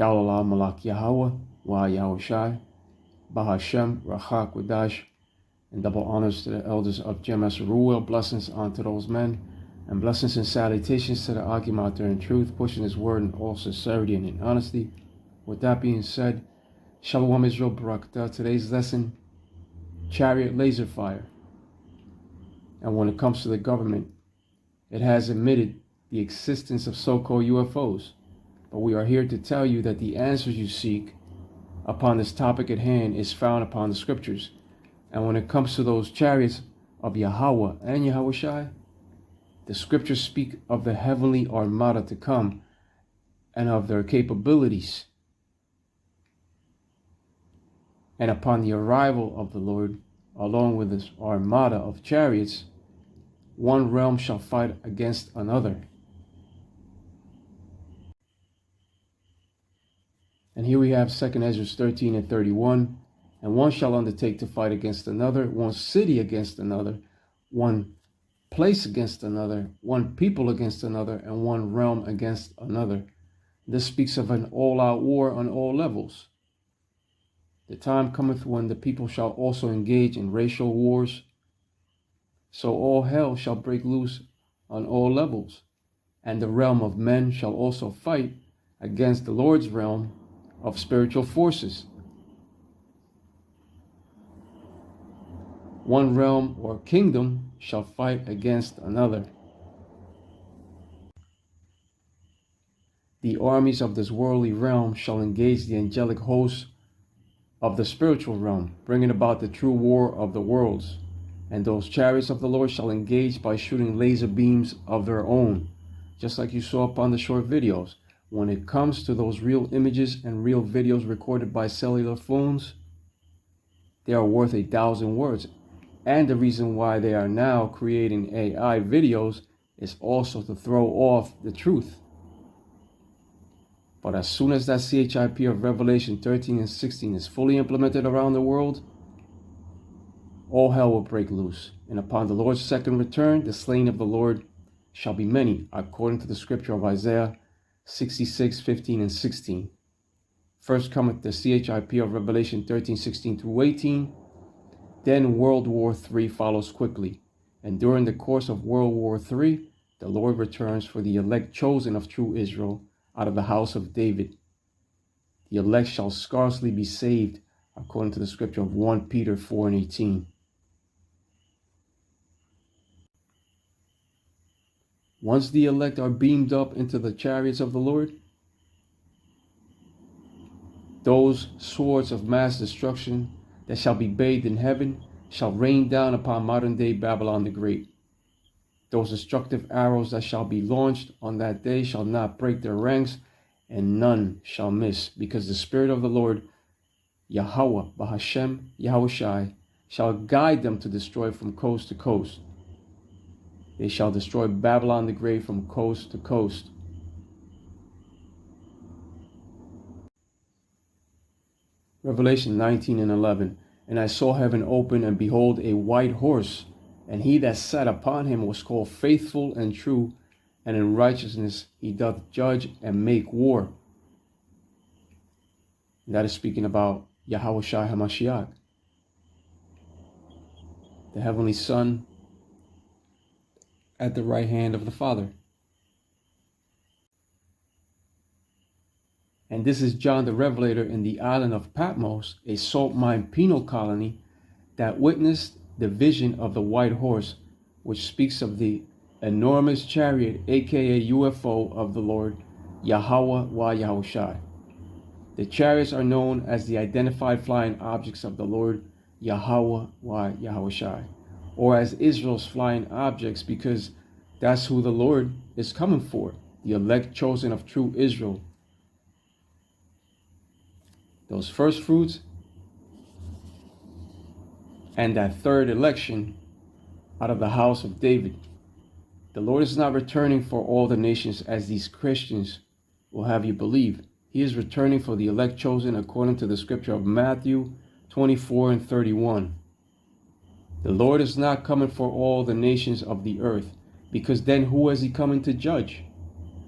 Galala Malak Yahweh, Wa Yahushai, Bahashem, Rachak Wadash, and double honors to the elders of Jemes Ruel, blessings unto those men, and blessings and salutations to the Akim out there in truth, pushing his word in all sincerity and in honesty. With that being said, Shalom Israel Barakatah. Today's lesson, Chariot laser fire. And when it comes to the government, it has admitted the existence of so-called UFOs. But we are here to tell you that the answers you seek upon this topic at hand is found upon the scriptures. And when it comes to those chariots of Yahweh and Yahushai, the scriptures speak of the heavenly armada to come and of their capabilities. And upon the arrival of the Lord, along with this armada of chariots, one realm shall fight against another. And here we have 2 Esdras 13 and 31. And one shall undertake to fight against another, one city against another, one place against another, one people against another, and one realm against another. This speaks of an all-out war on all levels. The time cometh when the people shall also engage in racial wars. So all hell shall break loose on all levels, and the realm of men shall also fight against the Lord's realm of spiritual forces. One realm or kingdom shall fight against another. The armies of this worldly realm shall engage the angelic hosts of the spiritual realm, bringing about the true war of the worlds. And those chariots of the Lord shall engage by shooting laser beams of their own, just like you saw upon the short videos. When it comes to those real images and real videos recorded by cellular phones, they are worth 1,000 words. And the reason why they are now creating AI videos is also to throw off the truth. But as soon as that CHIP of Revelation 13 and 16 is fully implemented around the world, all hell will break loose. And upon the Lord's second return, the slain of the Lord shall be many, according to the scripture of Isaiah 66, 15 and 16. First cometh the CHIP of Revelation 13, 16 through 18. Then World War III follows quickly. And during the course of World War III, the Lord returns for the elect chosen of true Israel out of the house of David. The elect shall scarcely be saved, according to the scripture of 1 Peter 4 and 18. Once the elect are beamed up into the chariots of the Lord, those swords of mass destruction that shall be bathed in heaven shall rain down upon modern-day Babylon the Great. Those destructive arrows that shall be launched on that day shall not break their ranks, and none shall miss, because the Spirit of the Lord, Yahweh, Bahashem, Yahushai, shall guide them to destroy from coast to coast. They shall destroy Babylon the Great from coast to coast. Revelation 19 and 11. And I saw heaven open, and behold, a white horse, and he that sat upon him was called Faithful and True, and in righteousness he doth judge and make war. And that is speaking about Yahushai HaMashiach, the heavenly Son at the right hand of the Father. And this is John the Revelator in the island of Patmos, a salt mine penal colony, that witnessed the vision of the white horse, which speaks of the enormous chariot, aka UFO, of the Lord, Yahweh wa Yahushai. The chariots are known as the identified flying objects of the Lord, Yahweh wa Yahushai, or as Israel's flying objects, because that's who the Lord is coming for, the elect chosen of true Israel. Those first fruits and that third election out of the house of David. The Lord is not returning for all the nations as these Christians will have you believe. He is returning for the elect chosen according to the scripture of Matthew 24 and 31. The Lord is not coming for all the nations of the earth, because then who is he coming to judge?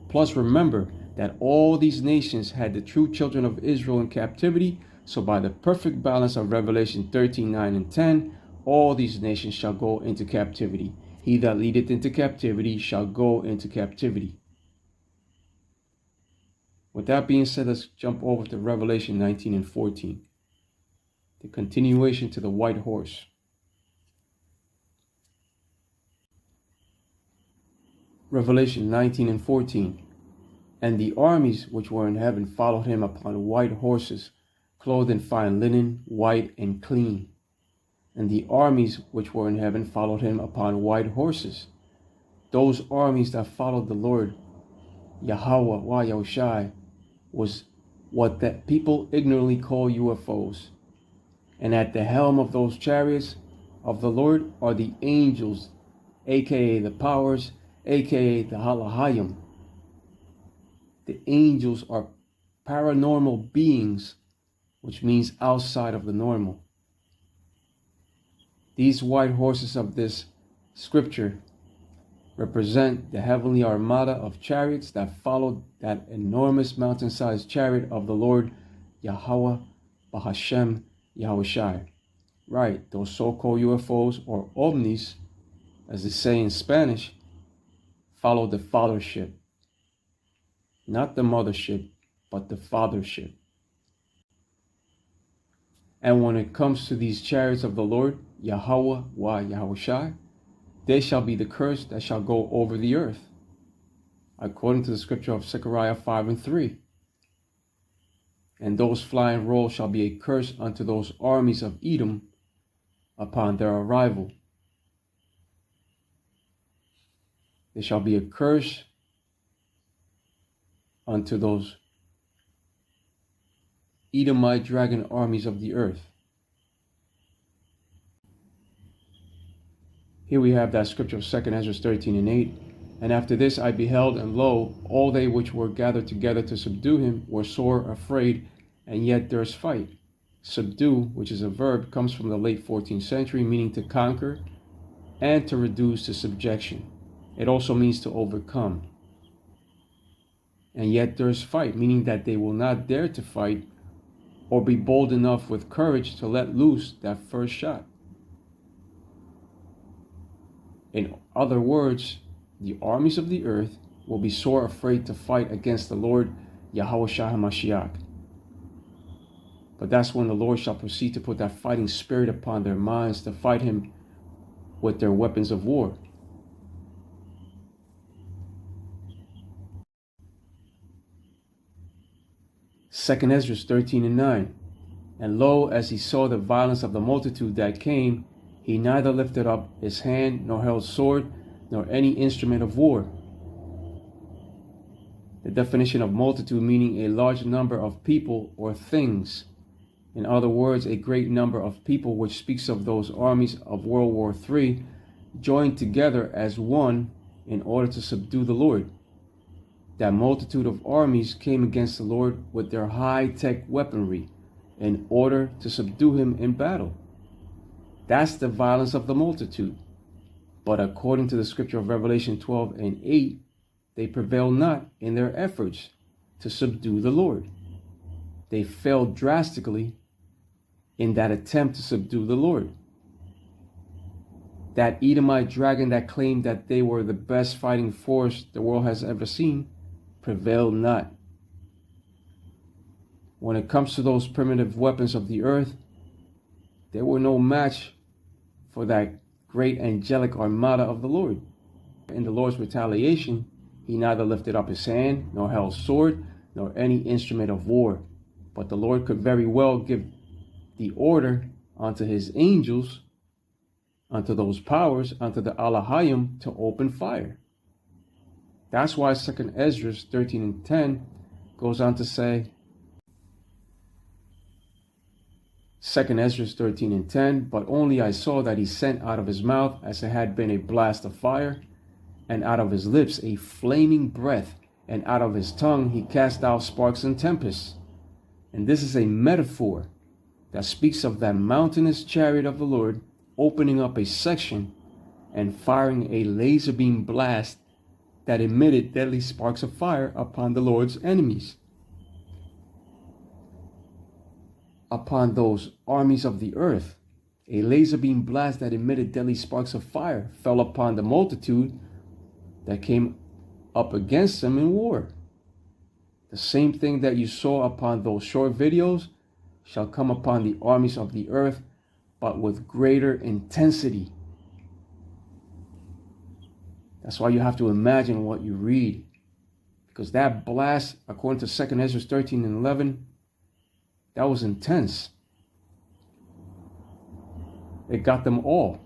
Plus remember, that all these nations had the true children of Israel in captivity. So by the perfect balance of Revelation 13:9 and 10, all these nations shall go into captivity. He that leadeth into captivity shall go into captivity. With that being said, let's jump over to Revelation 19 and 14. The continuation to the white horse. Revelation 19 and 14. And the armies which were in heaven followed him upon white horses, clothed in fine linen, white and clean. And the armies which were in heaven followed him upon white horses. Those armies that followed the Lord, Yahweh, Yahushai, was what that people ignorantly call UFOs. And at the helm of those chariots of the Lord are the angels, aka the powers, aka the Halahayim. The angels are paranormal beings, which means outside of the normal. These white horses of this scripture represent the heavenly armada of chariots that followed that enormous mountain-sized chariot of the Lord Yahweh Bahashem Yahushai. Right, those so-called UFOs or ovnis, as they say in Spanish, follow the fathership. Not the mothership, but the fathership. And when it comes to these chariots of the Lord, Yahweh wa Yahushai, they shall be the curse that shall go over the earth, according to the scripture of Zechariah 5 and 3. And those flying rolls shall be a curse unto those armies of Edom upon their arrival. There shall be a curse unto those Edomite dragon armies of the earth. Here we have that scripture of 2 Esdras 13 and 8. And after this I beheld, and lo, all they which were gathered together to subdue him were sore afraid, and yet durst fight. Subdue, which is a verb, comes from the late 14th century, meaning to conquer and to reduce to subjection. It also means to overcome. And yet durst fight, meaning that they will not dare to fight or be bold enough with courage to let loose that first shot. In other words, the armies of the earth will be sore afraid to fight against the Lord Yahweh Shah HaMashiach. But that's when the Lord shall proceed to put that fighting spirit upon their minds to fight him with their weapons of war. Second Esdras 13 and 9. And lo, as he saw the violence of the multitude that came, he neither lifted up his hand, nor held sword, nor any instrument of war. The definition of multitude meaning a large number of people or things. In other words, a great number of people, which speaks of those armies of World War III joined together as one in order to subdue the Lord. That multitude of armies came against the Lord with their high-tech weaponry in order to subdue him in battle. That's the violence of the multitude. But according to the scripture of Revelation 12 and 8, they prevail not in their efforts to subdue the Lord. They failed drastically in that attempt to subdue the Lord. That Edomite dragon that claimed that they were the best fighting force the world has ever seen prevailed not. When it comes to those primitive weapons of the earth, they were no match for that great angelic armada of the Lord. In the Lord's retaliation, he neither lifted up his hand, nor held sword, nor any instrument of war. But the Lord could very well give the order unto his angels, unto those powers, unto the Alahayim, to open fire. That's why 2 Esdras 13 and 10 goes on to say, 2 Esdras 13 and 10, but only I saw that he sent out of his mouth as it had been a blast of fire, and out of his lips a flaming breath, and out of his tongue he cast out sparks and tempests. And this is a metaphor that speaks of that mountainous chariot of the Lord opening up a section and firing a laser beam blast that emitted deadly sparks of fire upon the Lord's enemies. Upon those armies of the earth, a laser beam blast that emitted deadly sparks of fire fell upon the multitude that came up against them in war. The same thing that you saw upon those short videos shall come upon the armies of the earth, but with greater intensity. That's why you have to imagine what you read, because that blast, according to 2 Esdras 13 and 11, that was intense. It got them all.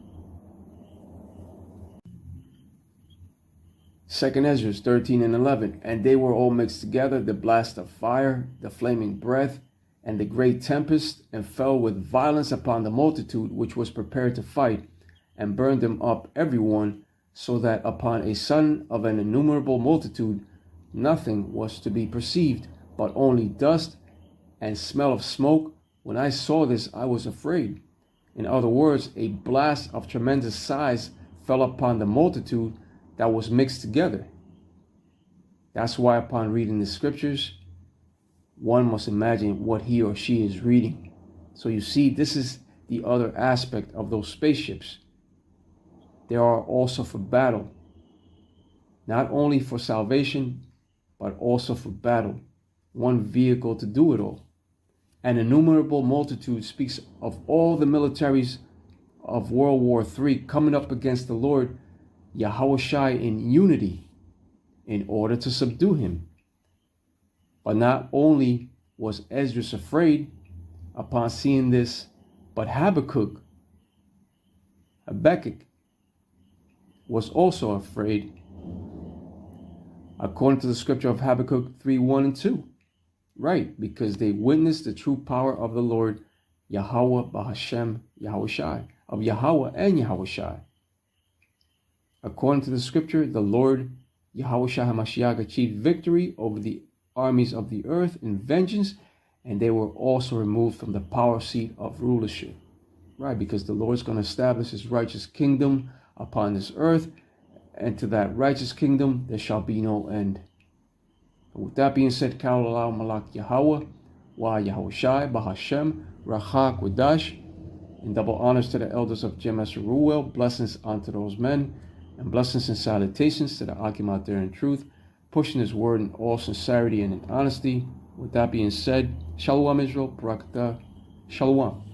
2 Esdras 13 and 11, and they were all mixed together, the blast of fire, the flaming breath, and the great tempest, and fell with violence upon the multitude which was prepared to fight, and burned them up every one, so that upon a sudden of an innumerable multitude nothing was to be perceived, but only dust and smell of smoke. When I saw this, I was afraid. In other words, a blast of tremendous size fell upon the multitude that was mixed together. That's why upon reading the scriptures, one must imagine what he or she is reading. So you see, this is the other aspect of those spaceships. They are also for battle, not only for salvation, but also for battle. One vehicle to do it all. An innumerable multitude speaks of all the militaries of World War III coming up against the Lord Yahushua in unity in order to subdue him. But not only was Esdras afraid upon seeing this, but Habakkuk was also afraid, according to the scripture of Habakkuk 3:1 and 2. Right, because they witnessed the true power of the Lord Yahweh Bahashem Yahushai, of Yahweh and Yahushai. According to the scripture, the Lord Yahushua HaMashiach achieved victory over the armies of the earth in vengeance, and they were also removed from the power seat of rulership. Right, because the Lord's going to establish his righteous kingdom upon this earth, and to that righteous kingdom there shall be no end. And with that being said, Kalalau Malak Yahweh, Wa Yahushai, Bahashem, Racha Qudash, and double honors to the elders of Jemes Ruel, blessings unto those men, and blessings and salutations to the Akim out there in truth, pushing his word in all sincerity and in honesty. With that being said, Shalom Israel, Barakatah, Shalom.